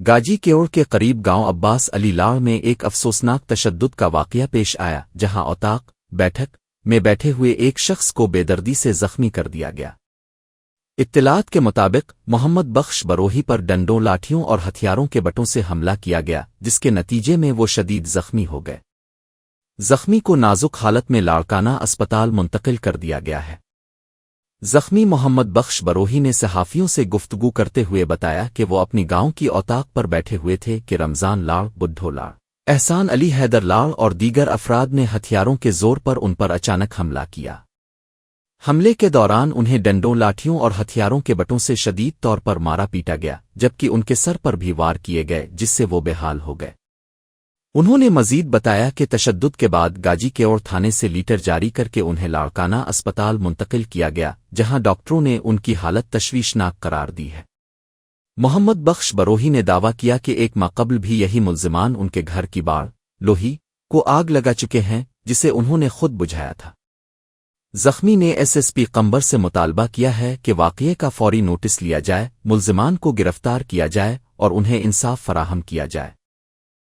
گاجی کیوڑ کے قریب گاؤں عباس علی لاڑ میں ایک افسوسناک تشدد کا واقعہ پیش آیا جہاں اوطاق بیٹھک میں بیٹھے ہوئے ایک شخص کو بے دردی سے زخمی کر دیا گیا۔ اطلاعات کے مطابق محمد بخش بروہی پر ڈنڈوں، لاٹھیوں اور ہتھیاروں کے بٹوں سے حملہ کیا گیا جس کے نتیجے میں وہ شدید زخمی ہو گئے۔ زخمی کو نازک حالت میں لاڑکانہ اسپتال منتقل کر دیا گیا ہے۔ زخمی محمد بخش بروہی نے صحافیوں سے گفتگو کرتے ہوئے بتایا کہ وہ اپنی گاؤں کی اوطاق پر بیٹھے ہوئے تھے کہ رمضان لاڑ، بدھو لاڑ، احسان علی حیدر لاڑ اور دیگر افراد نے ہتھیاروں کے زور پر ان پر اچانک حملہ کیا۔ حملے کے دوران انہیں ڈنڈوں، لاٹھیوں اور ہتھیاروں کے بٹوں سے شدید طور پر مارا پیٹا گیا جبکہ ان کے سر پر بھی وار کیے گئے جس سے وہ بے حال ہو گئے۔ انہوں نے مزید بتایا کہ تشدد کے بعد گاجی کیوڑ تھانے سے لیٹر جاری کر کے انہیں لاڑکانہ اسپتال منتقل کیا گیا جہاں ڈاکٹروں نے ان کی حالت تشویشناک قرار دی ہے۔ محمد بخش بروہی نے دعویٰ کیا کہ ایک ماہ قبل بھی یہی ملزمان ان کے گھر کی باڑ لوہی کو آگ لگا چکے ہیں جسے انہوں نے خود بجھایا تھا۔ زخمی نے ایس پی قمبر سے مطالبہ کیا ہے کہ واقعے کا فوری نوٹس لیا جائے، ملزمان کو گرفتار کیا جائے اور انہیں انصاف فراہم کیا جائے۔